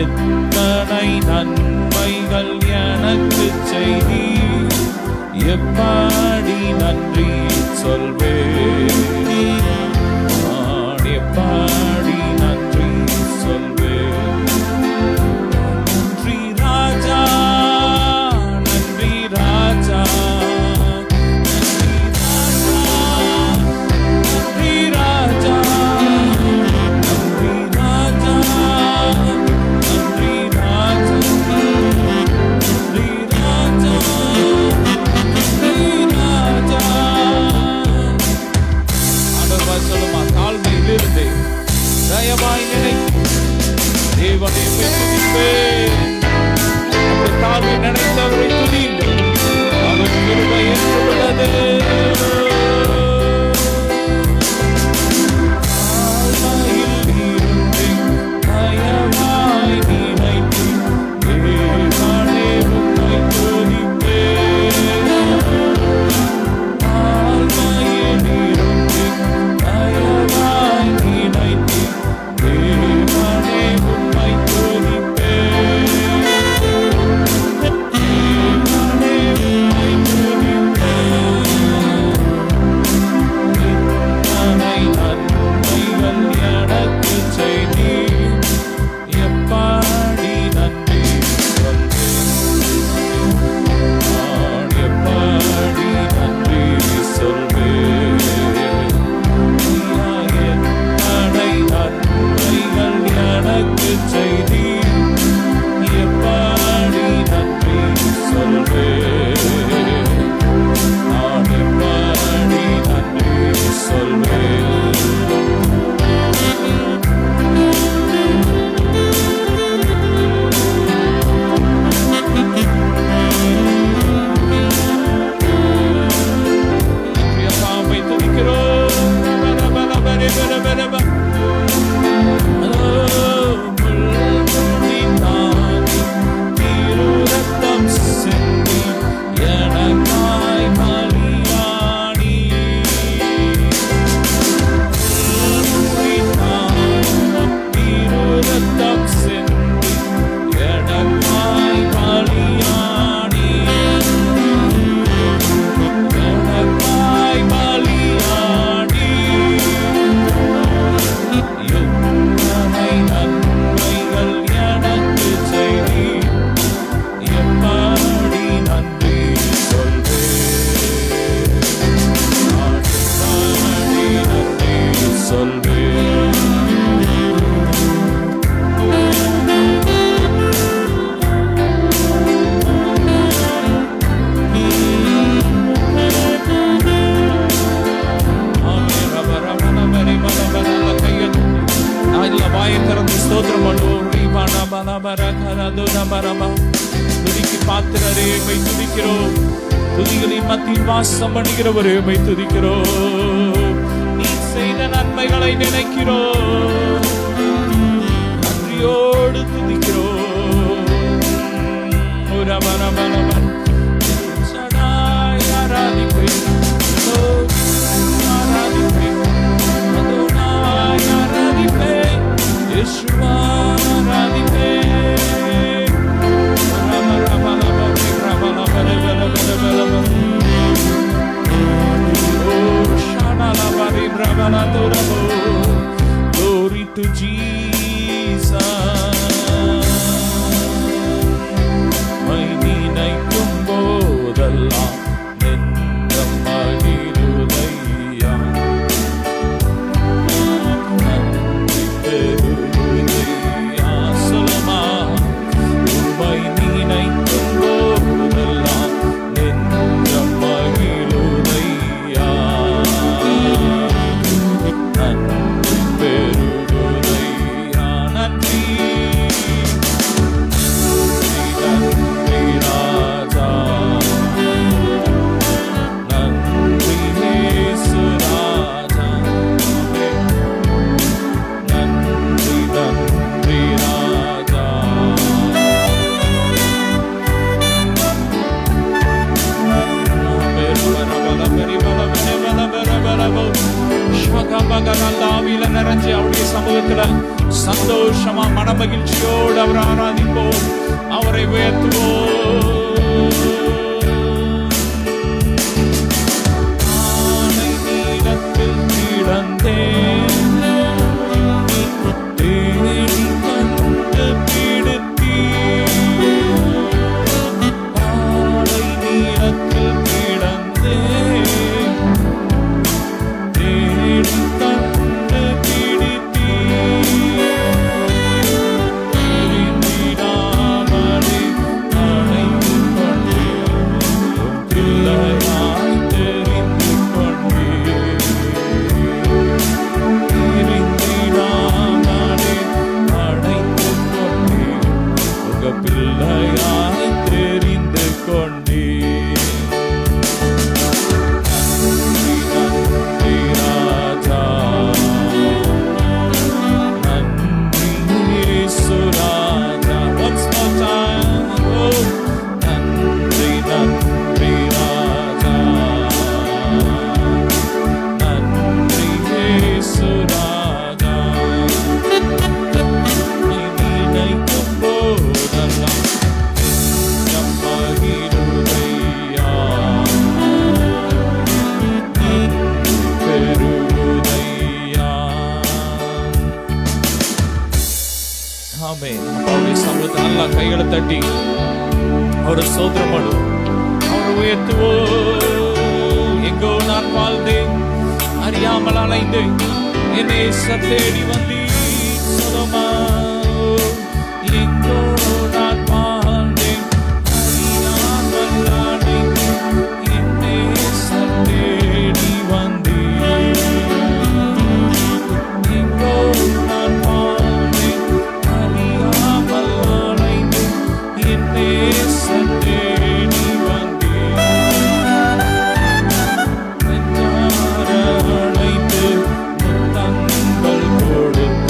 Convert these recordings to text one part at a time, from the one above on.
எத்தனை நன்மைகள் எனக்கு செய்தி, எப்படி நன்றி சொல்வேன், நான் எப்படி நன்றி சொல்வேன். நன்றி ராஜா, நன்றி ராஜா, நன்றி ராஜா, நன்றி ராஜா, நன்றி ராஜா, நன்றி ராஜா, நன்றி ராஜா. ஆண்டவர் சொல்லுமா, தாழ்மையிலிருந்து தயவாய் நினைத்து தேவனை துதிப்பேன். தாழ்மை நினைத்தவரை துதியுங்கள், அவர் கிருபை என்றுள்ளது. துதிக்கு பாத்திரரே மை துதிக்கிறோம், துதிகளின் மத்தியில் வாசம் பண்ணுகிறவரே மை துதிக்கிறோம். நீ செய்த நன்மைகளை நினைக்கிறோம், நன்றியோடு துதிக்கிறோம். ஆராதிப்பேன், ஆராதிப்பேன், யேசுவா ஆராதிப்பேன். Glory to Jesus. மை நினைக்கும் போதெல்லாம் நெஞ்சம் மகிழுதையா, நன்றி பெறுதையா. சொல்லுமா, மை நினைக்கும் போதெல்லாம் நெஞ்சம் மகிழுதையா, நன்றி பெறுதையா. நல்ல ஆவியில நிறைஞ்சு அவருடைய சமூகத்துல சந்தோஷமா மனமகிழ்ச்சியோடு அவரை ஆராதிப்போம், அவரை உயர்த்துவோம். நல்லா கைகளை தட்டி ஒரு சோதரமடு அவர் உயர்த்துவோ. எங்கோ நான் வாழ்ந்தேன், அறியாமல் அலைந்தேன், என்னை தேடி வந்தீர் சுகமா. எங்கோ நான் வாழ்ந்தேன், அறியாமல் அலைந்தேன், என்னை தேடி வந்தீர். எங்கோ நான் வாழ்ந்தேன், அறியாமல் அலைந்தேன், என்னை தேடி வந்தீர். அழைத்து முத்தங்கள் கொடுத்து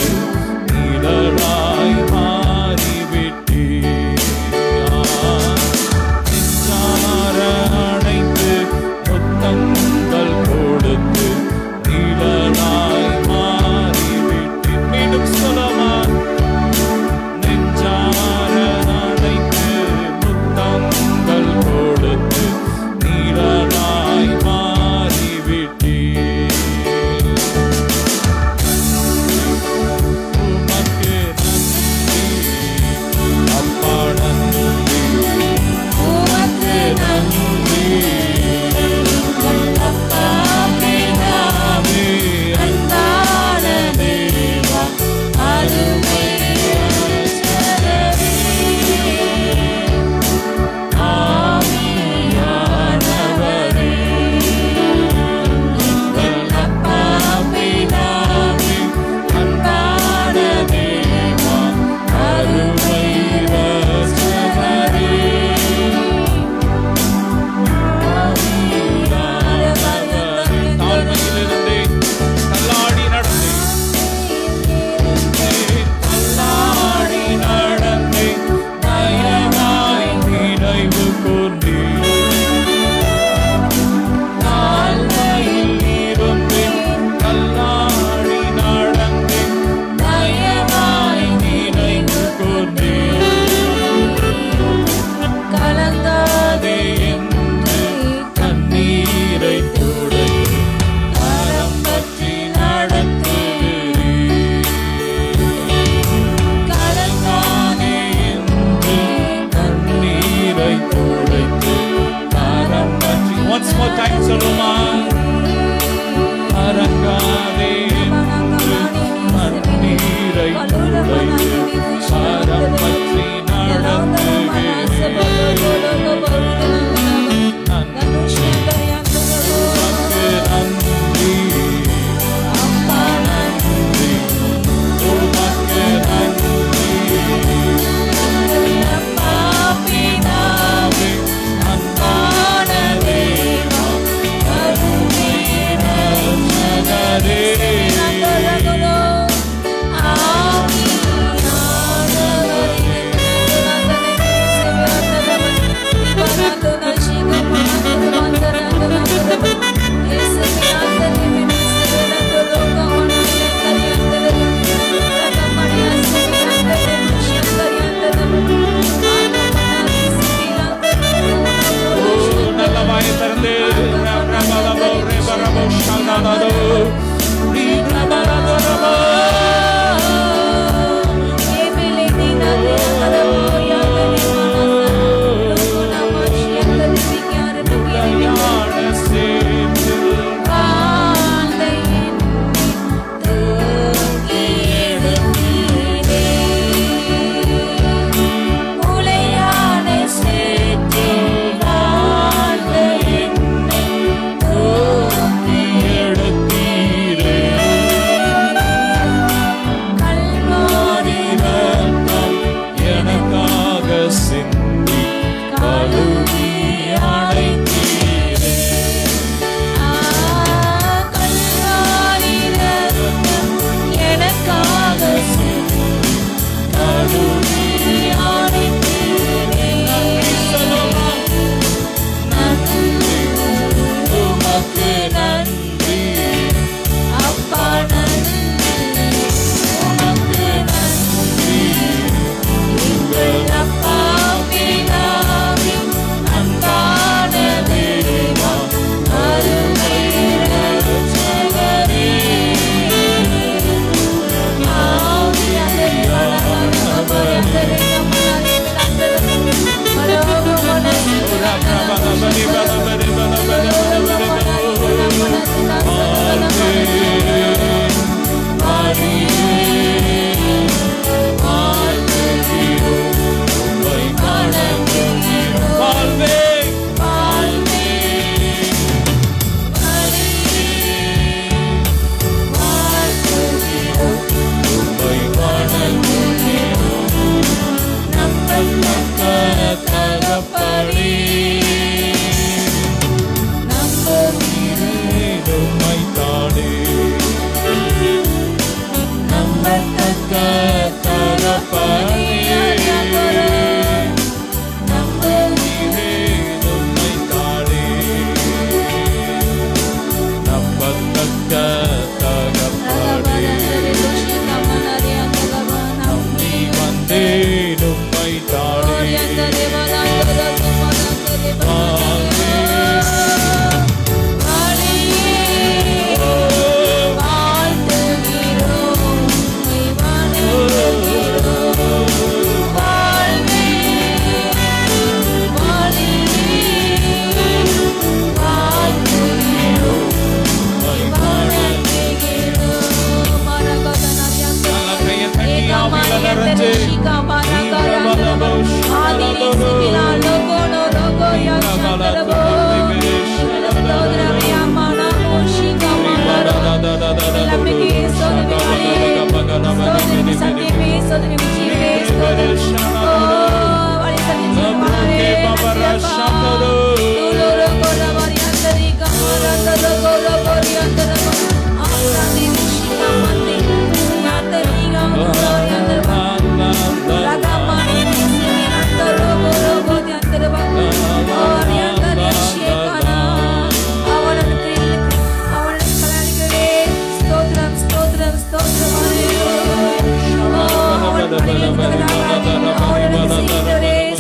ஸ்தோத்திரம்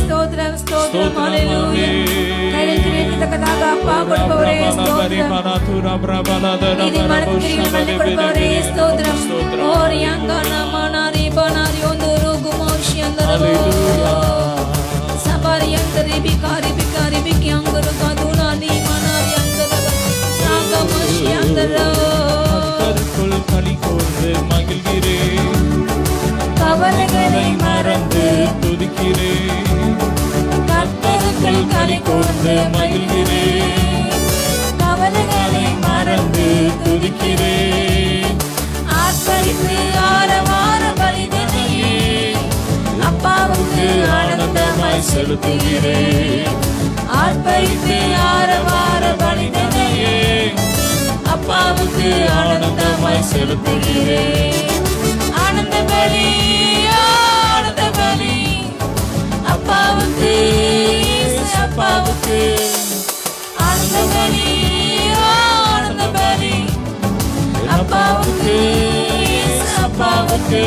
ஸ்தோத்திரம் ஸ்தோத்திரம் ஹalleluya கையிலிருக்கதகதாக அப்பா கொடுப்பவரே ஸ்தோத்திரம் இது மனதில் கொடுப்பவரே ஸ்தோத்திரம் ஓரியங்கன மனரி பனரி ஒந்தரு குமோஷி அந்தரு சபரி அந்தரி பிகாரி பிகாரி பிக்கியங்கரு கதுனா நீ மனரி அந்தர சாகமஷி அந்தரு கர்த்தருக்குள் களி கூர்ந்து மகிழ்கிறேன் கவலைகளை மறந்து துதிக்கிறேன் கர்த்தருக்குள் களி கூர்ந்து மகிழ்கிறேன் கவலைகளை மறந்து துதிக்கிறேன் ஆர்ப்பரித்து ஆரவார பலிதனையே அப்பாவுக்கு ஆனந்தமாய் செலுத்துகிறேன் ஆர்ப்பரித்து ஆரவார பலிதனையே அப்பாவுக்கு ஆனந்தமாய் செலுத்துகிறேன் ஆனந்த பலி ஆனந்த பலி அப்பாவுக்கு அப்பாவுக்கு ஆனந்த பலி ஆனந்த பலி அப்பாவுக்கு அப்பாவுக்கு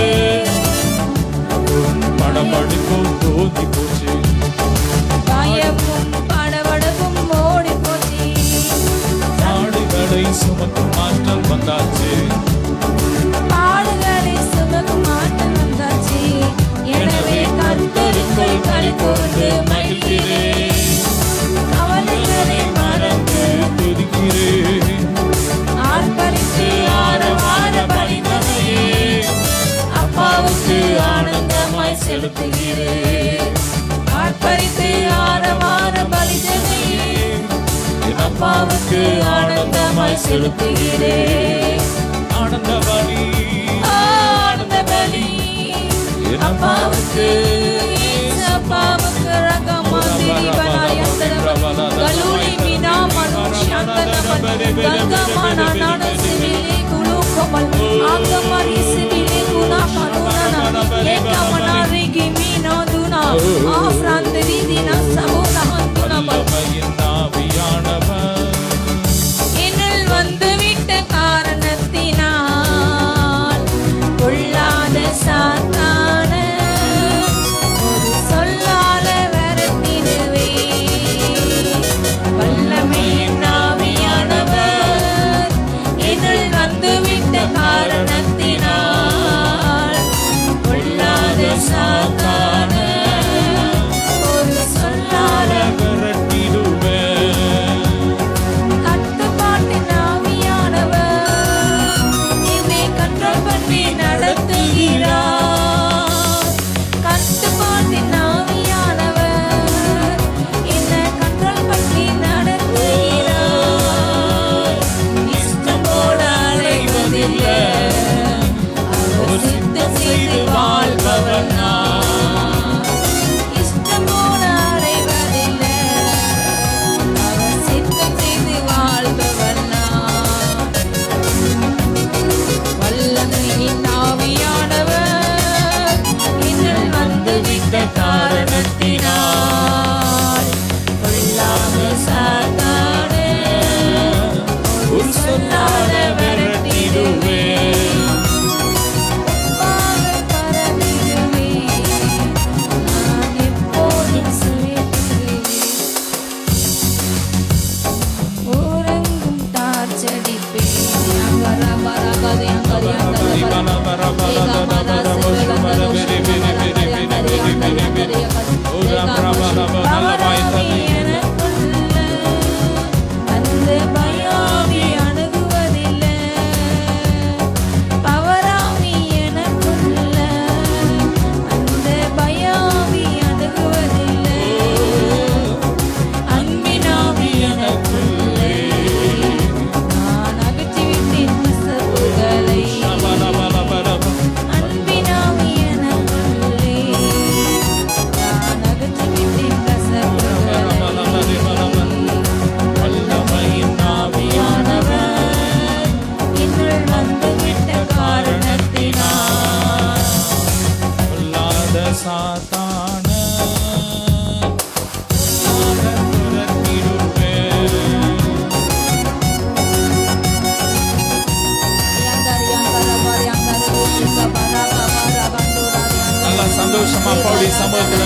படபடிப்பும் தோதி போச்சு பயமும் படபடப்பும் ஓடி போச்சு நாடுகளை சுமக்கும் மாற்றம் வந்தாச்சு பாடுகளை சுமக்கும் மாற்றம் வந்தாச்சு எனவே கர்த்தருக்குள் களி கூர்ந்து மகிழ்கிறேன் கவலைகளை மறந்து துதிக்கிறேன் ஆர்ப்பரித்து ஆரவார பலிதனையே அப்பாவுக்கு ஆனந்தமாய் செலுத்துகிறேன் ஆர்ப்பரித்து ஆரவார பலிதனையே அப்பாவுக்கு ஆனந்தமாய் செலுத்துகிறேன் ஆனந்த பலி ஆனந்த பலி அப்பாவுக்கு அப்பாவுக்கு ரகமந்திரி பனாயந்தரம் கலூரி மீனா மனுஷ்யந்தனம் கங்கமன நாடசிவிலே குலுக்கமல் ஆங்கமரி சிவிலே குனா கனுனன ஏகமன ரிகி மீனா துனா ஆஃப்ராந்தரி தினா சபோன ஹந்துனபல் என்னில் வந்துவிட்ட காரணத்தினால் கொள்ளாத சாத்தான ஒரு சொல்லால வரத்திடுவே வல்லமையின் ஆவியானவர் என்னில் வந்துவிட்ட காரணத்தினால் கொள்ளாத சாத்தான ஒரு சொல்லால கட்டுப்பாட்டின் ஆவியானவர் என்னை கண்ட்ரோல் பண்ணி நடத்துகிறார் கட்டுப்பாட்டின் ஆவியானவர் என்னை கண்ட்ரோல் பண்ணி நடத்துகிறார் இஷ்டம் போல அலைவதில்லை அவர் சித்தம் செய்து வாழ்பவர் நான் இஷ்டம் போல அலைவதில்லை அவர் சித்தம் செய்து வாழ்பவர் நான் வல்லமையின் ஆவியானவர் சந்தோஷமா பாடி சமூகத்துல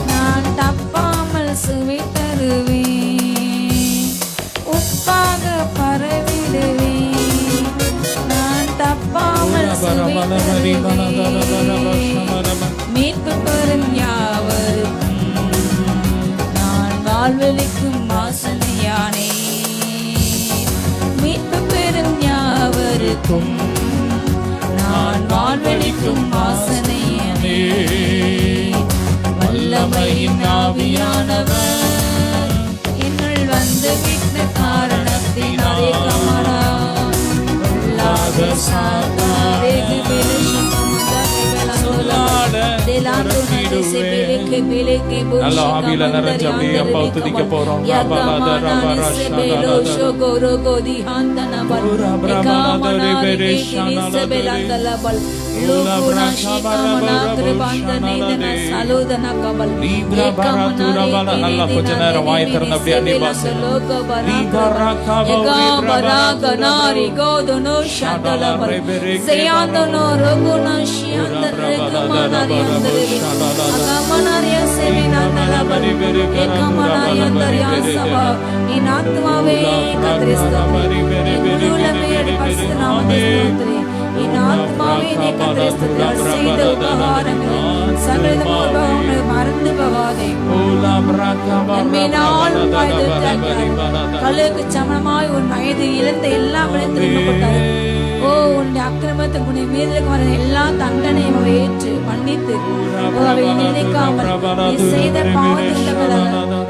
நான் தப்பாமல் சுவை தருவேன், உப்பாக பரவிடுவேன். நான் தப்பாமல் சுவை தருவேன், மீட்பு பெறும் யாவருக்கும் நான் வாழ்வளிக்கும் வாசனையானே. மீட்பு பெறும் யாவருக்கும் நான் வாழ்வளிக்கும் வாசனையானே. வல்லமையின் ஆவியானவர் என்னுள் வந்து விட்ட காரணத்தினாலே கமரா பொல்லாத சாத்தானே நல்ல ஆவியில நிறைஞ்சு அப்படியே அப்பா துதிக்க போறோம். நல்லா கொஞ்ச நேரம் வாய் திறந்து அப்படியே என் ஆத்மாவே கர்த்தரை ஸ்தோத்திரி, என் ஆத்மாவே நீ கர்த்தரை ஸ்தோத்திரி. அவர் செய்த உபகாரங்களை சகலமும் மறந்து போகாதே. கல்லுக்கு சமமாய் உன் வயது இழந்த எல்லா விளைத்திருக்கப்பட்டாரு. ஓ, உன்னுடைய அக்கிரமத்துக்கு உன்னை மீறலுக்கு வர எல்லா தண்டனையும் அவர் ஏற்று மன்னித்து அவை நினைக்காமல் நீ செய்த பாவத்துக்காக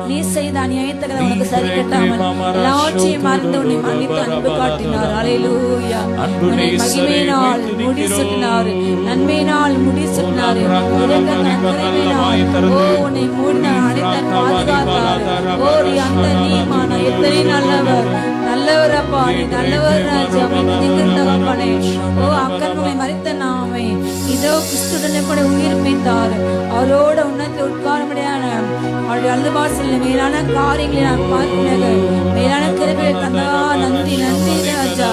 நீ செய்த அநியாயத்துக்காக உனக்கு சரி கட்டாமல் எல்லாவற்றையும் மறந்து உன்னை மன்னித்து அன்பு காட்டினார். அல்லேலூயா. உன்னை மகிமையினால் முடி சுட்டினார், நன்மையினால் முடி சுட்டினார். ஓ, உன்னை மூடின அனைத்தன் பாதுகாத்தார். ஓ, அந்த நீமான எத்தனை நல்லவர் நல்லவரப்பா, நீ நல்லவர் ராஜா. ஓ, அக்கன்களை மறித்த நாமே இதோ கிறிஸ்துடனே கூட உயிர்ப்பித்தார். அவரோட உன்னத்தில் உட்கார முடியான அவருடைய அல்வாசல் மேலான காரியங்களை நான் பார்க்கிறது. மேலான கிருபையை தந்தா நன்றி நன்றி ராஜா.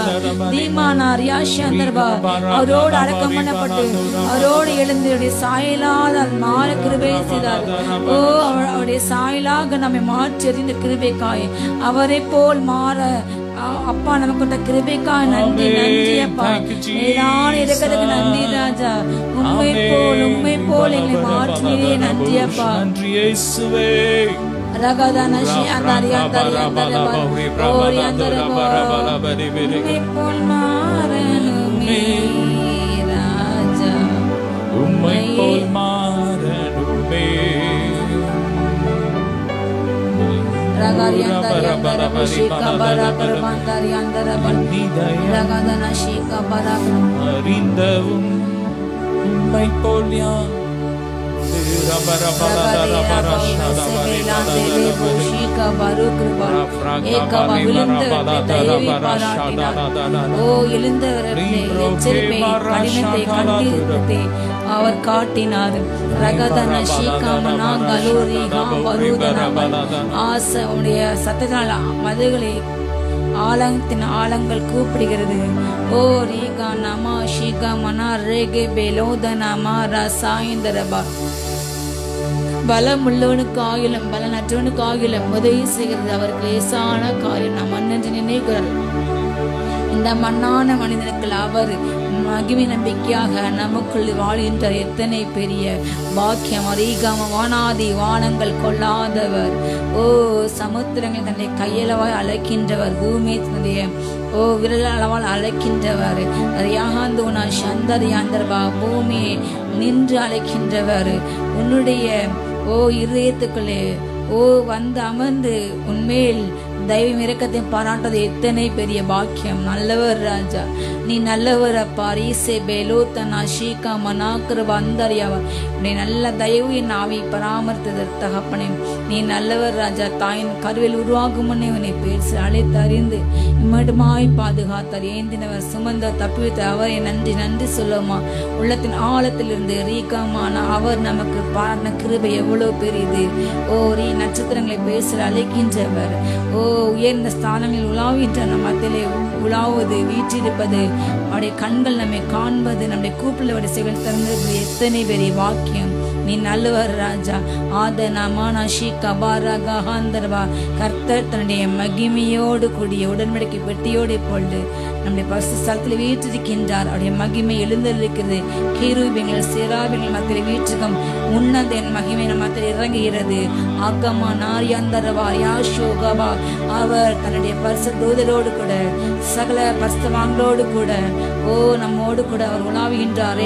தீமானார் யாஷந்தர்பா அவரோடு அடக்கம் பண்ணப்பட்டு அவரோடு எழுந்து சாயலாத மாற கிருபை செய்தார். ஓ, அவருடைய சாயலாக நம்மை மாற்றி அறிந்த கிருபைக்காய் அவரை போல் மாற அப்பா நமக்கு கிருபைக்காய் நன்றி நன்றி அப்பா. மேலான இருக்கிறதுக்கு நன்றி ராஜா. உண்மை போல் எங்களை மாற்றினே நன்றி அப்பா. ரகதனஷி அந்தரியாந்தரியாந்தரபா ஓரியாந்தரபா உண்மை போல் மாறணுமே ராஜா, உம்மை போல் மாறணுமே. ரகரியாந்தரியாந்தரபா ஷிகபரா கர்மந்தரியாந்தரபா ரகதனஷி கபரா அறிந்தவும் உம்மை போல் யார் அவர் காட்டினார். ஆசையுடைய சத்தத்தினால் மதுகளை ஆலங்கத்தின் ஆழங்கள் கூப்பிடுகிறது. ஓ ரீகா நமா ஷீகா மனா ரேகே பெலோத நமா ரசாயந்தரபா. பலம் உள்ளவனுக்கு ஆகிலும் பலனற்றவனுக்கு ஆகிலும் உதவி செய்கிறது அவருக்கு லேசான காரியம். நாம் மன்னென்று நினைக்கிறார். இந்த மண்ணான மனிதனுக்கு அவர் மகிமை நம்பிக்கையாக நமக்குள் வாழ்கின்ற எத்தனை பெரிய பாக்கியம். அரீகாம வானாதி வானங்கள் கொள்ளாதவர். ஓ, சமுத்திரங்கள் தன்னை கையளவாய் அழைக்கின்றவர். பூமி தன்னுடைய ஓ விரல் அளவால் அழைக்கின்றவர். ரியாகாந்தோனா சந்தரியாந்தர்பா பூமியை நின்று அழைக்கின்றவர். உன்னுடைய ஓ இருதயத்துக்குள்ளே ஓ வந்து அமர்ந்து உன்மேல் தெய்வம் இரக்கத்தை பாராட்டது எத்தனை பெரிய பாக்கியம். நல்லவர் ராஜா, நீ நல்லவர் அப்பா. ரீசே பெலோத்தனா ஷீகா மனாக்கர் வந்தறியாவர். உன்னை நல்ல தயவு என் ஆவி பராமரித்ததற்கு தகப்பனே நீ நல்லவர் ராஜா. தாயின் கருவில் உருவாகும் முன்னே உன்னை பேசி அழைத்து அறிந்து இம்மட்டுமாய் பாதுகாத்தார். ஏந்தினவர் சுமந்த தப்பிவித்த அவரை நன்றி நன்றி சொல்லுமா. உள்ளத்தின் ஆழத்திலிருந்து ரீகாமான அவர் நமக்கு பாடின கிருபை எவ்வளவு பெரியது. ஓ, ரீ நட்சத்திரங்களை பேசி அழைக்கின்றவர். ஓ, உயர்ந்த ஸ்தானங்களில் உலாவுகின்ற நம் மத்தியிலே உலாவுவது, வீற்றிருப்பது, அவருடைய கண்கள் நம்மை காண்பது, நம்முடைய கூப்பிடுவதை செயல் தந்தது எத்தனை பெரிய வாக்கியம். நீ நல்லவர் ராஜா. கர்த்தர் தன்னுடைய மகிமையோடு கூடிய உடன்படிக்கை பெட்டியோடு இப்பொழுது நம்முடைய பரிசுத்த ஸ்தலத்தில் வீற்றிருக்கின்றார். அவருடைய மகிமை எழுந்திருக்கிறது. கேருபீன்கள் சேராபீன்கள் மத்தியில் வீற்றிருக்கும் உன்னத என் மகிமை நம் மத்தியில் இறங்குகிறது. ஆகமா நாரியந்தரவா யாஷோகவா. அவர் தன்னுடைய பரிசுத்த தூதரோடு கூட சகல பரிசுத்தவான்களோடு கூட நம்மோடு கூட அவர் உலாவுகின்றார்.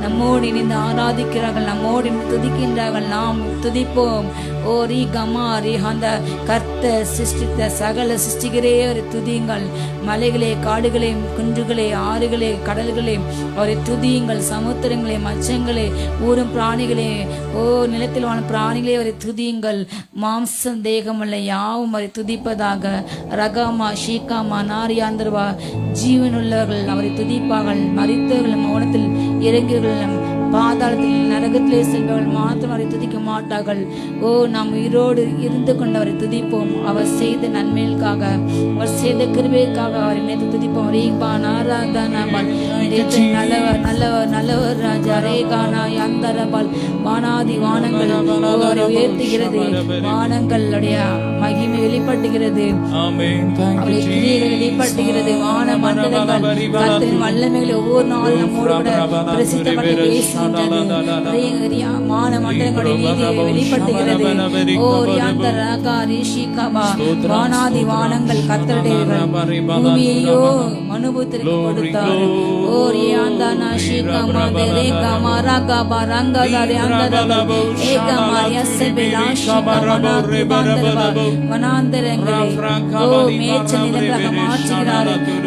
நம்மோடு இணைந்து ஆராதிக்கிறார்கள், நம்மோடு இணைந்து துதிக்கின்றார்கள். நாம் துதிப்போம். அந்த கர்த்தர் சிருஷ்டித்த சகல சிருஷ்டிகரே அவரை துதியுங்கள். மலைகளே, காடுகளே, குன்றுகளே, ஆறுகளே, கடல்களே அவரை துதியுங்கள். சமுத்திரங்களே, மச்சங்களே, ஊரும் பிராணிகளே, நிலத்தில் வாழும் பிராணிகளே அவரை துதியுங்கள். மாம்சம் தேகமல்ல யாவும் அவரை துதிப்பதாக. ரகமா ஷீகாமா நாரியாந்தர்வா. ஜீவனுள்ளவர்கள் அவரை துதிப்பார்கள். மரித்தவர்கள் மௌனத்தில் இறங்கியவர்கள் பாதாளத்தில் நரகத்திலே செல்பவர்கள் மாத்திரம் அவரை துதிக்க மாட்டார்கள். நாம் உயிரோடு இருந்து கொண்டு அவரை துதிப்போம். அவர் செய்த நன்மைகளுக்காக, அவர் செய்த கிருபைக்காக அவரை நினைத்து துதிப்போம். நல்லவர் நல்லவர் நல்லவர் ராஜா. ரேகானா அந்தரபால். வானாதி வானங்கள் அவரை உயர்த்துகிறது. வானங்களுடைய மகிமை வெளிப்படுத்துகிறது. அவருடைய கிரியைகள் வெளிப்படுத்துகிறது. வான மண்டலங்கள் கர்த்தரின் வல்லமைகளை ஒவ்வொரு நாளும் நம்மோடு கூட பிரசித்தப்பட்டு பேசுகின்றது. மான மண்டலங்களுடைய நீதியை வெளிப்படுத்துகிறது. வானாதி வானங்கள் கர்த்தருடையவை. பூமியையோ மனுபுத்திற்கு கொடுத்தார்.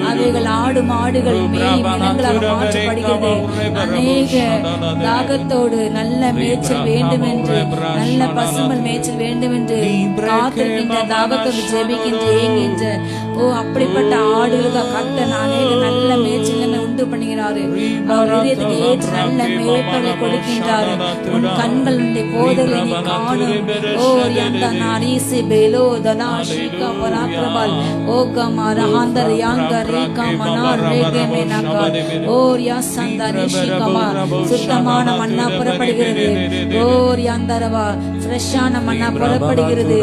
அவைகள் ஆடு மாடுகள் மேய்நிலங்களாக மாற்றப்படுகிறது. அநேக தாகத்தோடு நல்ல மேய்ச்சல் வேண்டும் என்று, நல்ல பசுமல் மேய்ச்சல் வேண்டும் என்று காத்திருக்கின்ற, தாகத்தோடு ஜெபிக்கின்ற, ஏங்கின்ற அப்படிப்பட்ட ஆடுகளுக்கு கர்த்தர் அநேக நல்ல மேய்ச்சல் உண்டு பண்ணுகிறாரு. அவர் இதயத்துக்கு ஏற்ற நல்ல மேய்ப்பலை கொடுக்கின்றாரு. உன் கண்கள் போதலை நீ காணும். சுத்தமான மண்ணா புறப்படுகிறது. ஃப்ரெஷ்ஷான மண்ணா புறப்படுகிறது.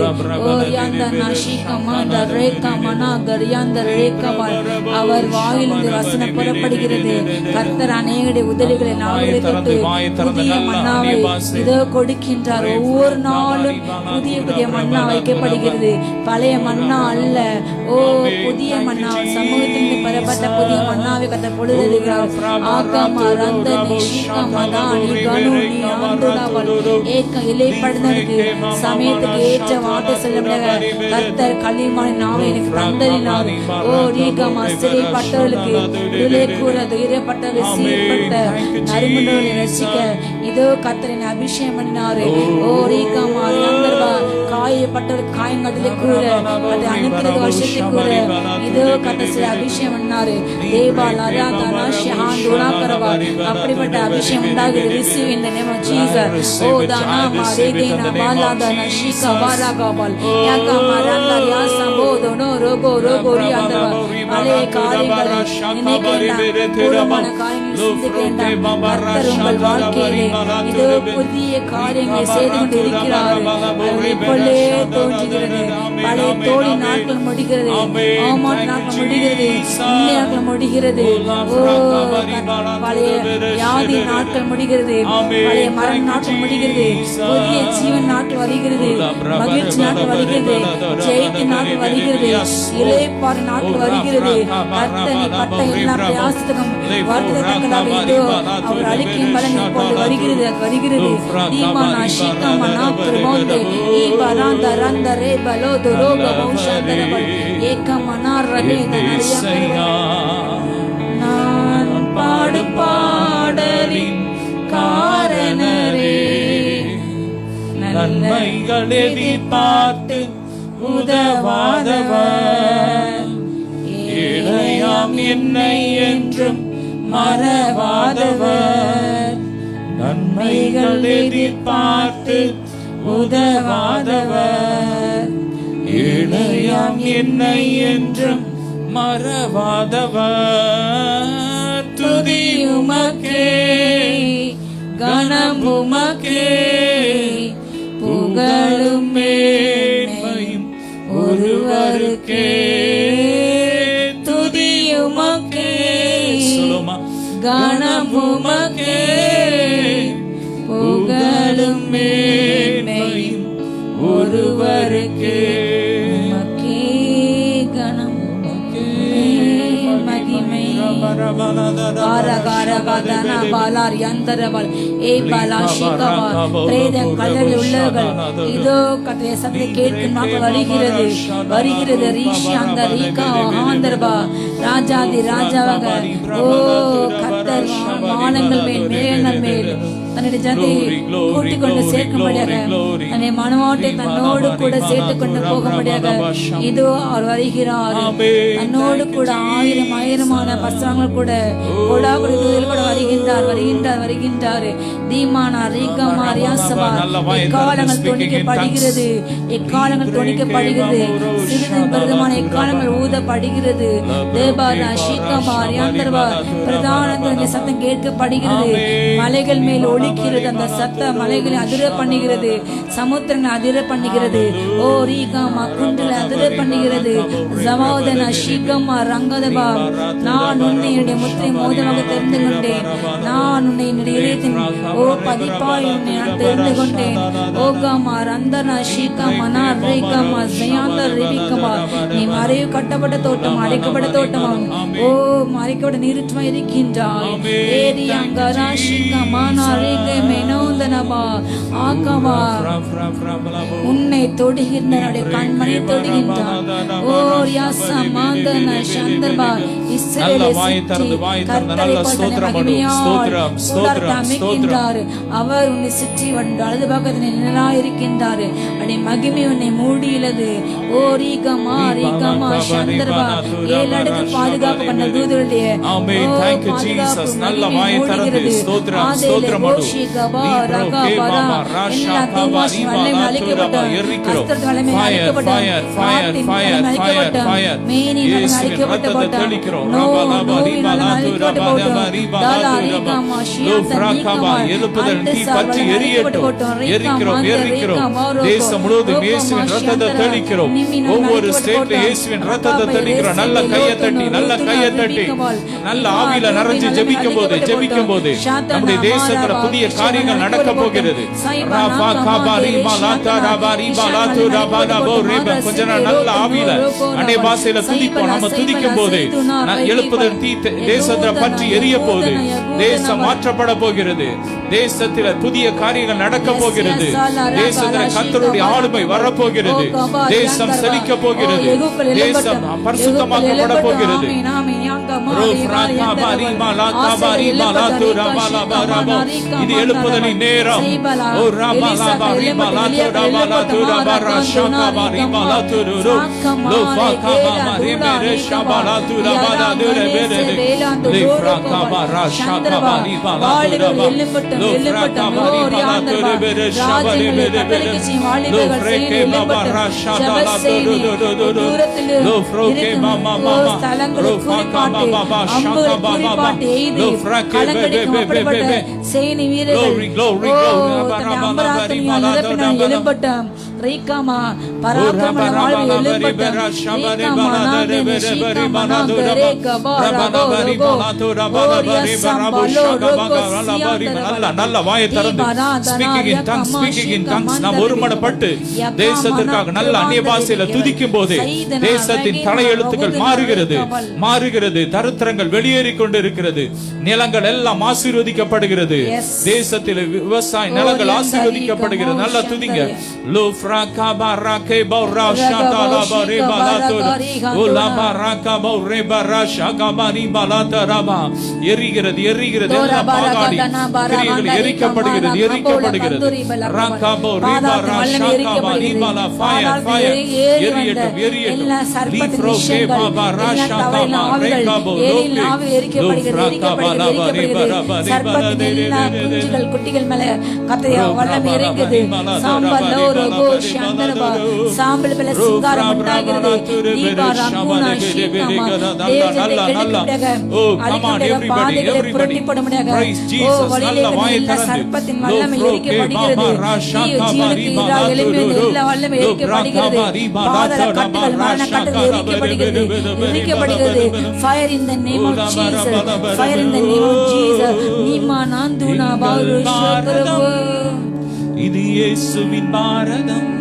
அவர் வாயிலிருந்து வசனம் புறப்படுகிறது. கர்த்தர் அநேகருடைய உதடுகளை நாடுகளை தொட்டு புதிய மன்னாவை இதோ கொடுக்கின்றார். ஒவ்வொரு நாளும் புதிய புதிய மன்னா வைக்கப்படுகிறது. பழைய மன்னா அல்ல, புதிய மன்னா. சமூகத்திலிருந்து பெறப்பட்ட புதிய மன்னாவை கர்த்தர் பொழுதுகிறார். இலைப்படுதலுக்கு சமயத்துக்கு ஏற்ற வார்த்தை சொல்ல கர்த்தர் களிமான நாவை எனக்கு தந்தறினார். சிறைப்பட்டவர்களுக்கு விடுதலை கூற, துயரப்பட்டவர்கள் சீர்பட்ட நறுமணங்களை ரசிக்க இதோ கர்த்தரின் அபிஷேகம் பண்ணினாரு. காயப்பட்டவர்கள் காயங்கடலை கூற, அதை அனுப்புறது வருஷத்தை கூற இதோ கர்த்தர் அபிஷேகம் பண்ணாரு. தேவால் அராதனா ஷஹாந்துனா கரவா. அப்படிப்பட்ட அபிஷேகம் உண்டாகுது. Receive in the name of Jesus. தானா மாரேகேனா மாலாதனா ஷீகா வாராகாபால் யாகா மரந்தா யாசா போதோனோ ரோகோ ரோகோரி அந்தவா. பழைய காரியங்களை நினைக்கின்ற, பூர்வமான காரியங்களை சிந்திக்கின்ற கர்த்தர் உங்கள் வாழ்க்கையிலே இதோ புதிய காரியங்களை செய்து கொண்டு இருக்கிறார். இப்பொழுதே தோன்றுகிறது. பழைய தோழி நாட்கள் முடிகிறது. ஆமாட் நாட்கள் முடிகிறது. நாட்கள் முடிகிறது. பழைய வியாதி நாட்கள் முடிகிறது. பழைய மரண நாட்கள் முடிகிறது. புதிய ஜீவன் நாட்கள் வருகிறது. மகிழ்ச்சி நாட்கள் வருகிறது. ஜெயத்தின் நாட்கள் வருகிறது. இளைப்பாறு நாட்கள் வருகிறது. கர்த்தனை பட்ட எல்லா பிரயாசத்துக்கும் வார்த்தைகளாக இதோ அவர் அளிக்கும் பலன் இப்போது வருகிறது. அது வருகிறது. தீமானா ஷீகாமனா பிரபோந்தே ஈபராந்த ரந்தரே பலோது ரோக வௌஷாந்தரபல் ஏகமனா ரஹே தனரியா. நான் பாடு பாடலின் காரணரே, நன்மைகள் எதிர்பார்த்து உதவாதவர், ஏழையாம் என்னை என்றும் மறவாதவர், நன்மைகள் எதிர்பார்த்து உதவாதவர், ஏழையாம் என்னை என்றும் மறவாதவர். துதி உமக்கே, கணம் உமக்கே, புகழும் மேன்மையும் ஒருவருக்கே. துதி உமக்கே, கணம் உமக்கே, புகழும் மேன்மையும் ஒருவருக்கே. உமக்கே கணம், உமக்கே மகிமை. உள்ளவர்கள் இதோ கர்த்தருடைய சத்தத்தை கேட்கும் நாட்கள் வருகிறது, வருகிறது. ரிஷி அந்த ரீகா ஆந்தர்பா ராஜாதி ராஜாவாக ஓ கர்த்தர் வானங்கள் மேல் மேகங்கள் மேல் தன்னுடைய ஜனத்தை கூட்டிக் கொண்டு சேர்க்கும்படியாக தன்னை மனவாட்டை தன்னோடு கூட சேர்த்துக் கொண்டு போகும்படியாக இதோ அவர் வருகிறார். தன்னோடு கூட ஆயிரம் ஆயிரமான பசங்கள் கூட கோடாகுடி தூதில் கூட வருகின்றார், வருகின்றார், வருகின்றார். தீமானா ரீகமா ரியாசபா எக்காலங்கள் துணிக்கப்படுகிறது, எக்காலங்கள் துணிக்கப்படுகிறது. சிறிது பிரதமான எக்காலங்கள் ஊதப்படுகிறது. தேபாரா ஷீகமா ரியாந்தர்வா பிரதான சத்தம் கேட்கப்படுகிறது. மலைகள் மேல் ஒலிக்கிறது அந்த சத்தம், மலைகளை அதிர பண்ணுகிறது, சமுத்திரங்களை அதிர பண்ணுகிறது. ஓ ரீகமா குன்றில் அதிர பண்ணுகிறது. ஜவாதனா ஷீகமா ரங்கதபா நான் உன்னை என்னுடைய முத்திரை மோதமாக தெரிந்து கொண்டேன். நான் உன்னை என்னுடைய இதயத்தின் ஓ பதிப்பாய் உன்னை நான் தெரிந்து கொண்டேன். ஓ காமா ரந்தனா ஷீகமா நான் ரீகமா ஜயாந்தர் ரிபிகமா நீ மறைவு கட்டப்பட்ட தோட்டம், அடைக்கப்பட்ட தோட்டம், ஓ மறைக்கப்பட்ட நீருற்றுமா இருக்கின்றாய். ஏரி அங்கரா ஷீகமா நான் ரீகே மெனோந்தனபா ஆகவா உன்னை தொடுகின்ற கண்மனை தொடுகின்றான். ஓ யாசா மாந்தன சந்தர்பா இஸ்ரவேலை அமைக்கின்றார். அவர் உன்னை சுற்றி வலது பக்கத்தில் நிழலாயிருக்கின்றார். அடைய மகிமை உன்னை மூடியுள்ளது. ஓ ரீகமா ரீகமா சந்தர்பா 7 அடுக்கு பாதுகாப்பு பண்ண தூதருடைய ஒவ்வொரு ஸ்டேட்ல இயேசுவின் ரத்தத்தை தெளிக்கிறோம். நல்ல கையை தட்டி, நல்ல கையை தட்டி, நல்ல ஆவியில நிறைஞ்சு ஜெபிக்கும் போது நம்முடைய தேசத்துல புதிய காரியங்கள் நடக்க போகிறது. கொஞ்ச நாள் நல்ல ஆவியில அன்றைய பாஷையில துதிப்போம். நம்ம துதிக்கும் போது எழுப்புதல் தீ தேசத்துல பற்றி எரிய போது தேசம் மாற்றப்பட போகிறது. தேசத்துல புதிய காரியங்கள் நடக்க போகிறது. தேசத்துல கர்த்தருடைய ஆளுமை வரப்போகிறது. தேசம் செழிக்க போகிறது. தேசம் பரிசுத்தமாக்கப்பட போகிறது. இது எழுப்புதலின் நேரம். நல்ல வாயை திறந்து speaking in tongues நாம் ஒருமனப்பட்டு தேசத்திற்காக நல்ல அந்நிய பாஷையில துதிக்கும் போது தேசத்தின் தலையெழுத்துக்கள் மாறுகிறது. தரித்திரங்கள் வெளியேறிக் கொண்டிருக்கிறது. நிலங்கள் எல்லாம் ஆசீர்வதிக்கப்படுகிறது. தேசத்தில் விவசாய நிலங்கள் ஆசீர்வதிக்கப்படுகிறது. நல்ல துதிங்க. எரிகிறது எரிக்கப்படுகிறது. எல்லா குஞ்சுகள் குட்டிகள் மேல கர்த்தருடைய வல்லமை இறங்குது. சாம்பல் லோரோ ஷந்தரபா சாம்பல் மேல சிங்காரம் உண்டாகிறது. தீபா ரகுனா ஷீகமா தேவஜனத்தை கெடுக்கப்படுக அழிக்கப்படுக பாதைகளை புரட்டிப்படும்படியாக ஓ வழியிலே எல்லா சர்ப்பத்தின் வல்லமை எரிக்கப்படுகிறது. ஜீவனுக்கு எதிராக எழும்பின எல்லா வல்லமை எரிக்கப்படுகிறது. பாதாள கட்டுகள் மரண கட்டுகள் எரிக்கப்படுகிறது. Fire in the name of Jesus. Fire in the name of Jesus. Neema நாந்துனா பாரு ஷோகரவோ. இது இயேசுவின் பாரதம்,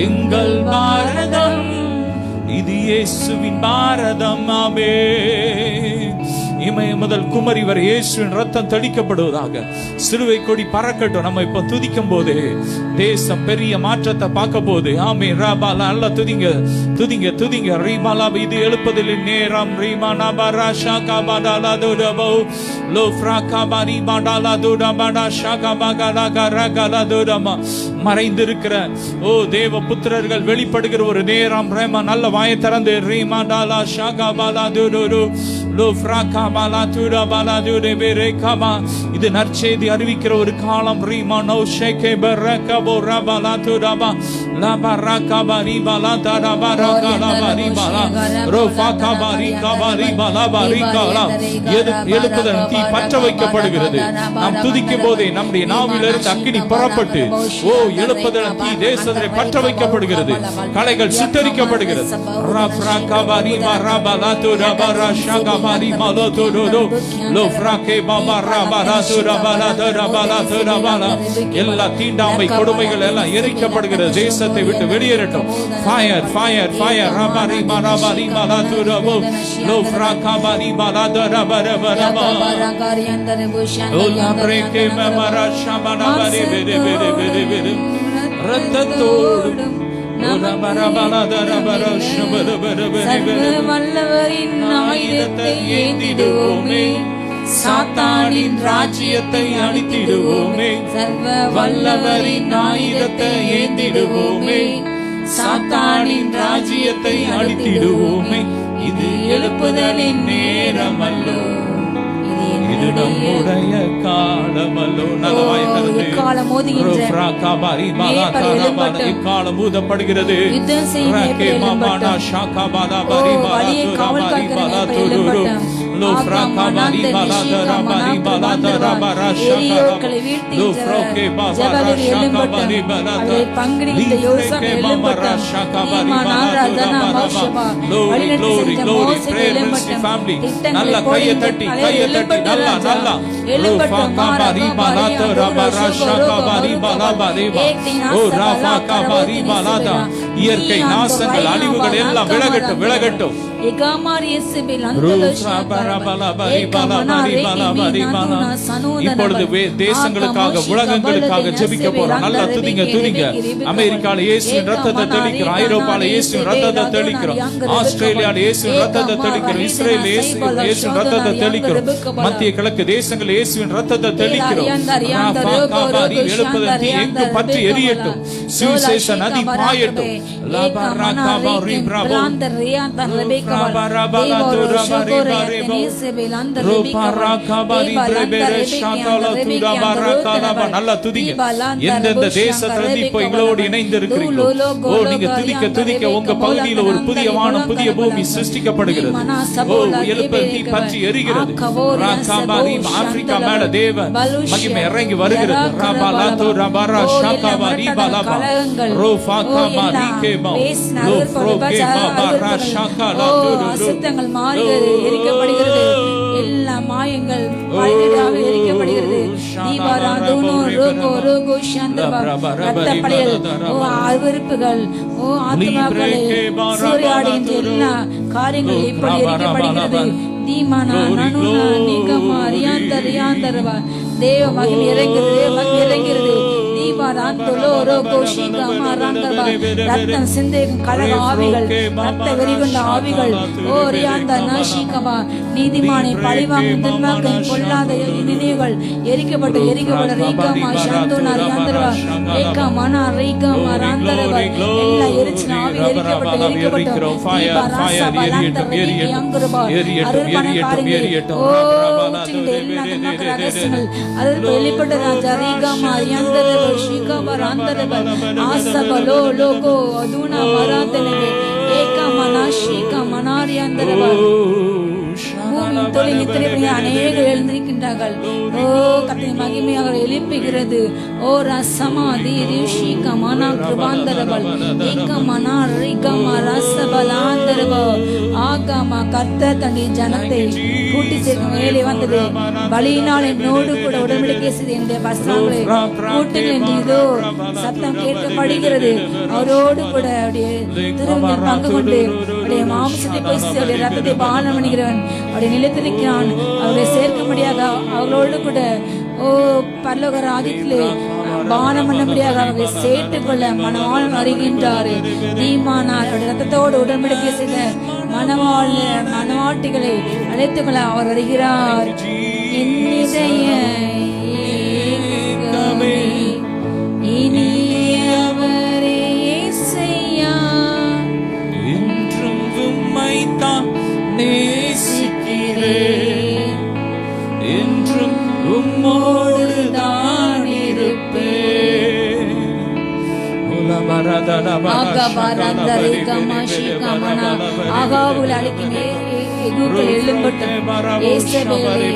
எங்கள் பாரதம். இது இயேசுவின் பாரதம். ஆமென். இமய முதல் குமரி வரை இயேசுவின் ரத்தம் தெளிக்கப்படுவதாக. சிலுவை கொடி பறக்கட்டும். நம்ம இப்ப துதிக்கும் போது தேசம் பெரிய மாற்றத்தை பார்க்க போது. ஆமே ராபாலா அல்ல துதிங்க துதிங்க துதிங்க. ரீமாலா இது எழுப்பதில் நேரம். ரீமானா பராஷா காபாடாலா தோடபோ லோஃப்ரா காபாரி பாடாலா தோடபாடா ஷாகா பாகாலா கரகலா தோடமா. மறைந்திருக்கிற ஓ தேவ புத்திரர்கள் வெளிப்படுகிற ஒரு நேரம். ரேமா நல்ல வாயை திறந்து ரீமாடாலா ஷாகா பாலா தோடோ லோஃப்ரா காபாலா தூடா பாலா தூடே பெரே காபா. இது நற்செய்தி அறிவிக்கிற ஒரு காலம். ரீமா நோ ஷேகே பரகபோ ரபாலா தூடாபா லாபரா காபாரி பாலா தாடாபா ரகாலா பாரி பாலா ரோஃபா காபாரி காபாரி பாலா பாரி காலா. எழுப்புதல் தீ பற்ற வைக்கப்படுகிறது. நாம் துதிக்கும் போதே நம்முடைய நாவிலிருந்து அக்கினி புறப்பட்டு ஓ எழுப்புதல் தீ தேசத்திலே பற்ற வைக்கப்படுகிறது. கலைகள் சுட்டரிக்கப்படுகிறது. ரஃப்ரா காபாரி பாரா தூடாபா ரஷா காபாரி பாலோ தூடோ லோஃப்ராகே பாபா ரபாலா தூடாபாலா தூடாபாலா தூடாபாலா. எல்லா தீண்டாமை கொடுமைகள் எல்லாம் எரிக்கப்படுகிறது. தேசத்தை விட்டு வெளியேறட்டும். ஃபயர் ஃபயர் ஃபயர் ரபாரி பாராபாரி பாலா தூடபோ லோஃப்ராகாபாரி பாலா தரபரபரபா ஓலாப்ரேகே மமரா ஷமனபரி பெரி பெரி பெரி பெரி. ரத்தத்தோடு வல்லவரின் ஆயுதத்தை ஏந்திடுவோமே. சாத்தானின் ராஜ்யத்தை அழித்திடுவோமே. சர்வ வல்லவரின் ஆயுதத்தை ஏந்திடுவோமே. சாத்தானின் ராஜ்யத்தை அழித்திடுவோமே. இது எழுப்புதலின் நேரமல்லோ, இது நம்முடைய காலமல்லோ. நல்லவாய் தருது காலம் இக்காலம் ஊதப்படுகிறது. நல்ல கையை தட்டி கையை தட்டி நல்லா நல்லா இயற்கை நாசங்கள் அழிவுகள் எல்லாம் விலகட்டும் விலகட்டும். இப்பொழுது தேசங்களுக்காக உலகங்களுக்காக ஜெபிக்க போறோம். நல்லா துதிங்க துதிங்க. அமெரிக்கால இயேசுவின் ரத்தத்தை தெளிக்கிறோம். ஐரோப்பால இயேசுவின் ரத்தத்தை தெளிக்கிறோம். ஆஸ்திரேலியால இயேசுவின் ரத்தத்தை தெளிக்கிறோம். இஸ்ரேல் இயேசுவின் ரத்தத்தை தெளிக்கிறோம். மத்திய கிழக்கு தேசங்கள் இயேசுவின் ரத்தத்தை தெளிக்கிறோம். எழுப்பதற்கு எங்கு பற்றி எரியட்டும். சுவிசேஷ நதி பாயட்டும். நல்லா துதிங்க. எந்தெந்த தேசத்துல இப்ப எங்களோடு இணைந்து இருக்கிறீங்களோ ஓ நீங்க துதிக்க துதிக்க உங்க பகுதியில் ஒரு புதிய வானம் புதிய பூமி சிருஷ்டிக்கப்படுகிறது. ஓ எழுப்பி பற்றி எரிகிறது. ஆப்பிரிக்கா மேல தேவன் மகிமை இறங்கி வருகிறது. அசுத்தங்கள் மாறுகிறது, எரிக்கப்படுகிறது. எல்லா மாயங்கள் எரிக்கப்படுகிறது. அருவருப்புகள் ஓ ஆத்மாக்களை சூறையாடின்ற எல்லா காரியங்கள் இப்படி எரிக்கப்படுகிறது. தீமானா நனுனா நிகமா ரியாந்தரவா தேவ மகிமை இறங்குகிறது, மகிமை இறங்குகிறது. ரத்தம் சிந்தைக்கும் கலக ஆவிகள், ரத்த வெறிகொண்ட ஆவிகள் ஓ ரியாந்தா நாஷிகமா நீதிமானை பழிவாங்கும் துன்மார்க்கும் பொல்லாத நினைவுகள் எரிக்கப்பட்டு ரீகமா சந்துனா ரியாந்தரவா ஏகா மனா ரீகமா ராந்தரவா எல்லா எரிச்சல் ஆவி எரிக்கப்படும். Fire, fire, எரியட்டும், எரியட்டும், எரியட்டும், எரியட்டும், எரியட்டும். அதற்கு வெளிப்பட்ட ராஜா ரீகாமா யந்தரப ஷிகாமா ராந்தரப ஆசபலோ லோகோ அதுனா மராந்தனவே ஏகமனா ஷிகாமனா யந்தரப பூமியின் தொழில் நித்திரைப்படி அநேகர் எழுந்திருக்கின்றார்கள். ஓ கர்த்தரின் மகிமையாக எழுப்புகிறது. ஓ ரசமாதி ரிஷி கமனா கிருபாந்தரபல் ஏகமனா ரிகமா ரசபலாந்தரப ஆகமா கர்த்தர் தன்னுடைய ஜனத்தை கூட்டி சேர்க்கும் வேலை வந்தது. பலியினால் என்னோடு கூட உடன்படிக்கை செய்து என்னுடைய வஸ்திரங்களை கூட்டுங்கள் என்று இதோ சத்தம் கேட்கப்படுகிறது. அவரோடு கூட அவருடைய திருவிழா பங்கு கொண்டு அவருடைய மாம்சத்தை பேசி அவருடைய ரத்தத்தை பானம் பண்ணுகிறவன் அவருடைய நிலைத்திருக்கிறான். அவரை சேர்க்கும்படியாக அவர்களோடு கூட ஓ பரலோக ராஜ்யத்திலே பானம் பண்ணும்படியாக அவர்களை சேர்த்துக் கொள்ள மணவாளன் வருகின்றார். நீமானார் அவருடைய ரத்தத்தோடு உடன்படிக்கை செய்த மணவாட்டிகளை அழைத்துக் கொள்ள அவர் வருகிறார். இனியவரே இயேசையா என்றும் உம்மைத்தான் நேசிக்கிறேன், என்றும் உம்மோடு தான் இருப்பேன். ஆகாவுல அழிக்கும் எகூக்கள் எழும்பட்டும். ஏசபேலை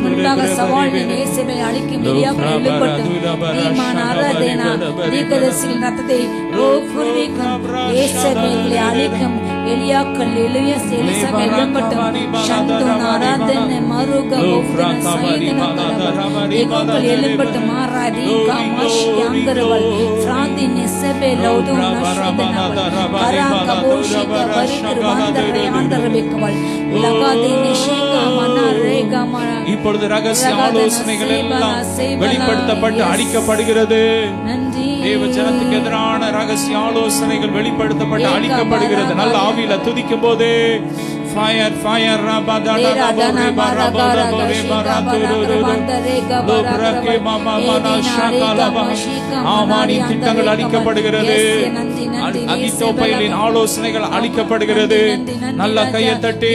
முன்பாக சவால்கள் ஏசபேலை அழிக்கும் எலியாக்கள் எழும்பட்டும். நீமான் ஆராதேனா தீர்க்கதரிசியின் ரத்தத்தை ஓ பூர்வீகம் ஏசபேலை அழிக்கும் எலியாக்கள் எலிசபை எழும்பட்டும். சந்தோன் ஆராதனை மருக ஒப்தன சைதன கலவல் எகூக்கள் எழும்பட்டும். ஆராதீகா மாஷி அங்கரவல் பிராந்தி நெசபே லௌதும் நஷதனவல் பராக போஷிக பரிகர் வந்தரை ஆண்டரபிக்கவல் லகாதி நிஷிகா மனா ரேகா மனா. இப்பொழுது ரகசிய ஆலோசனைகள் எல்லாம் வெளிப்படுத்தப்பட்டு அழிக்கப்படுகிறது. தேவ ஜனத்துக்கு எதிரான ரகசிய ஆலோசனைகள் வெளிப்படுத்தப்பட்டு அழிக்கப்படுகிறது. நல்ல ஆவியில துதிக்கும் போது fire fire ஆமானின் திட்டங்கள் அழிக்கப்படுகிறது. அகித்தோப்பேலின் ஆலோசனைகள் அழிக்கப்படுகிறது. நல்ல கையை தட்டி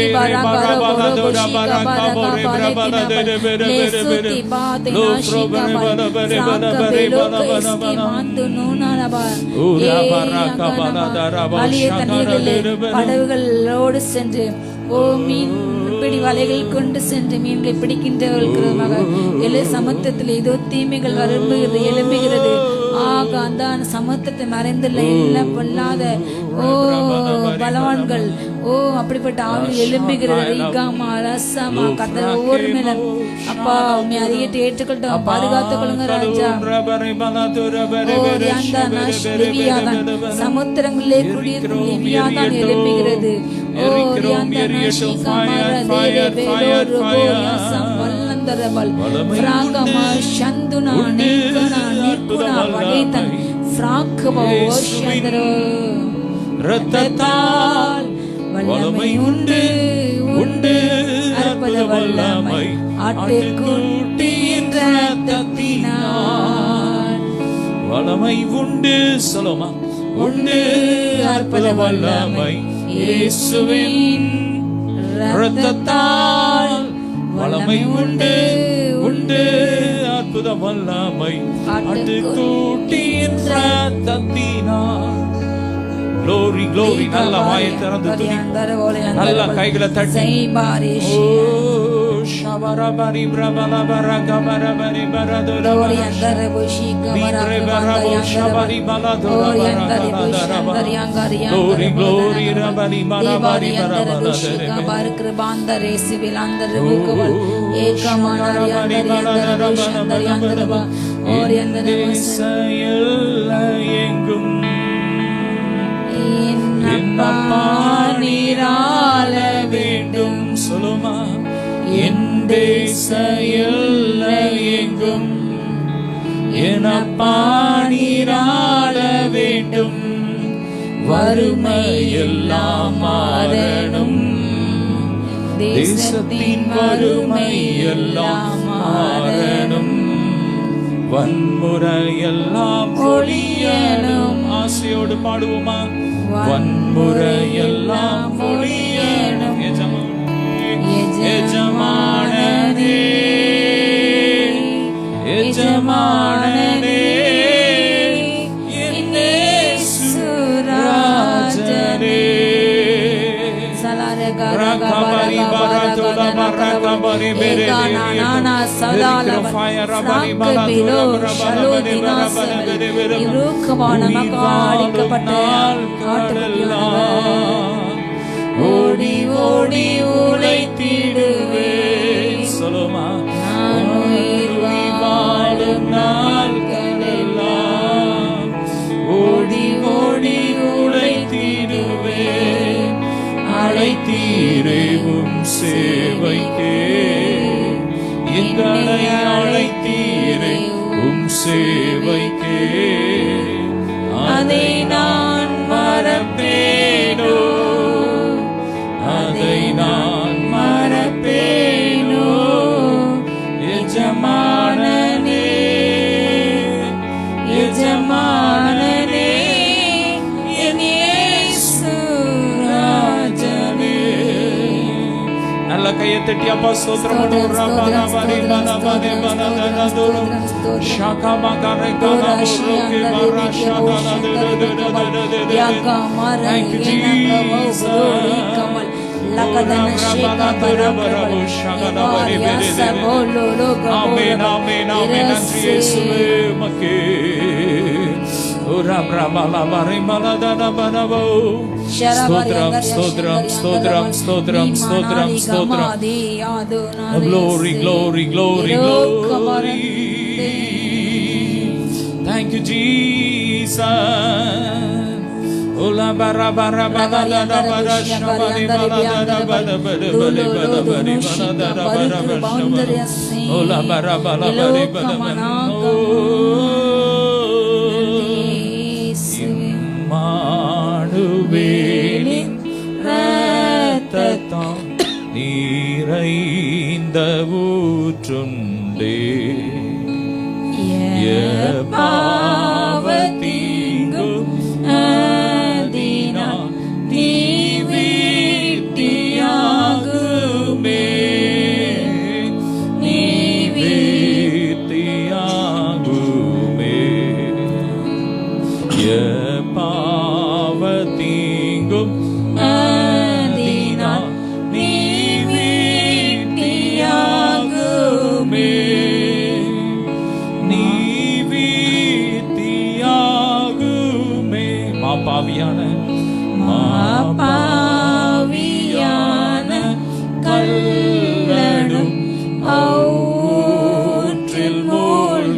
படகுகளோடு சென்று ஓ மீன் பிடி வலைகள் கொண்டு சென்று மீன்களை பிடிக்கின்றவர்களுக்கு சமுத்திரத்தில் ஏதோ தீமைகள் எழும்புகிறது. ஆக அந்த சமுத்திரத்தை மறைந்துள்ள எல்லாம் பொல்லாத ஓ பலவான்கள் ஓ அப்படிப்பட்ட ஆவி எழும்புகிறது. ஒவ்வொரு மேல அப்பா உண்மை அறியிட்டு ஏற்றுக்கொள்ளும் பாதுகாத்துக் கொள்ளுங்க ராஜா. சமுத்திரங்களிலே குடியிருக்கும் லிவியாதான் எழும்புகிறது. ரத்தத்தால் வல்லமை உண்டு உண்டு அற்புத வல்லமை ஆட்டுக்குட்டியின் ரத்தத்தினால் வல்லமை உண்டு. சொல்லுமா உண்டு அற்புத வல்லமை இயேசுவின் ரத்தத்தால் வல்லமை உண்டு உண்டு அற்புத வல்லமை ஆட்டுக்குட்டியின் ரத்தத்தினால். Glory, glory. நல்ல வாயை திறந்து துதி. நல்ல கைகளை தட்டி. ஓ ஷபரபரி பிரபலபர கபரபரி பரதுர ஷபரி பலதுர. Glory, glory. ரபரி மரபரி பரபர கிருபாந்தரே சிவிலாந்தர புகவல் ஏகமானரி அந்தரி அந்தரி அந்தரபா ஓரி அந்தர எங்கும் நீராள வேண்டும். சொல்லுமா என் தேச எல்லை எங்கும் எனப்பா நீராள வேண்டும். வறுமை எல்லாம் மாறணும், தேசத்தின் வறுமை எல்லாம் மாறணும், வன்முறை எல்லாம் ஒழியணும். ஆசையோடு பாடுவோமா? வன்முறையெல்லாம் ஒழியணும் எஜமானனே, எஜமானனே, என் இயேசு ராஜனே. ஓடி ஓடி உழைத்திடுவேன். சொல்லுமா? வாழும் நாட்களெல்லாம் ஓடி ஓடி உழைத்திடுவேன். அழைத்தீரேவும் சேவைக்கே, எங்களை அழைத்தீரே உம் சேவைக்கே. அதை நான் மறப்பேனோ, அதை நான் மறப்பேனோ. எஜமானனே, எஜமானனே, என் இயேசு ராஜனே. நல்ல கையை தட்டி அப்பா ஸ்தோத்திரம் பண்ணுவோம். ஸ்தோத்ரம் ஸ்தோத்ரம் ஸ்தோத்ரம் ஸ்தோத்ரம் ஸ்தோத்ரம். Glory, glory, glory, glory. Thank you, Jesus. Ola bara bara bara bara bara shabari bara bara bara bara bara bara bara bara. Ola bara bara bara bara. இம்மானுவேலின் இரத்தத்தால் நீரைந்த ஊற்றுண்டே, பாவத்தீங்கும் அதினால் நீவீர்த்தியாகுமே, நீவீர்த்தியாகுமே. பாவத்தீங்கும் அதினால் நீவீர்த்தியாகுமே, நீவீர்த்தியாகுமே. மாபாவியான கல்லனும் ஊற்றில் மூழ்கினான்.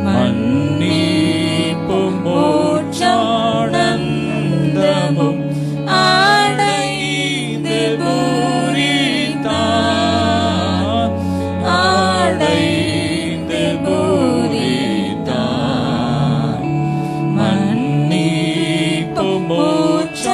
மன்னிப்பும் மோட்சானந்தமும் அடைந்து பூரித்தான், அடைந்து பூரித்தான். மன்னிப்பும் மோட்சானந்தமும்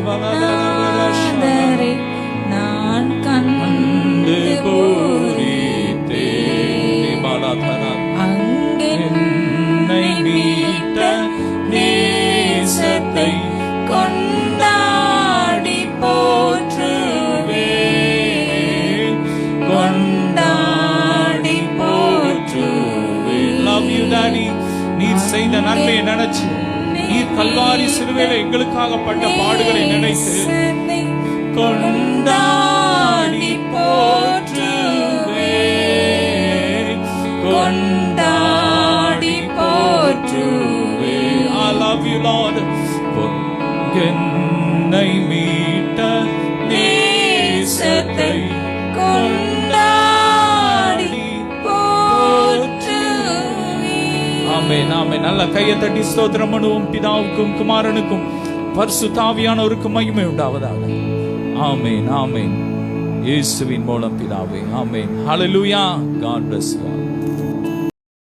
நாதரே நான் கண்டு பூரித்தேன் அங்கென்னை மீட்ட நேசத்தை கொண்டாடி போற்றுவே கொண்டாடி போற்றுவே. Love you, Daddy. நீர் செய்த நன்மையை நினைச்சு, நீர் கல்வாரி சிலுவையில எங்களுக்காக பட்ட பாடுகளை நினைத்து கொண்டாடி போற்றுவே கொண்டாடி போற்றுவே. I love you, Lord. என்னை மீட்ட நேசத்தை கொண்டாடி போற்றுவே. ஆமென் ஆமென். நல்ல கையை தட்டி ஸ்தோத்திரம் பண்ணுவோம். பிதாவுக்கும் குமாரனுக்கும் பரிசுத்த ஆவியானவருக்கும் மகிமை உண்டாவதாக. ஆமென் ஆமென். இயேசுவின் மூலம் பிதாவே. ஆமென். ஹalleluya. God bless you.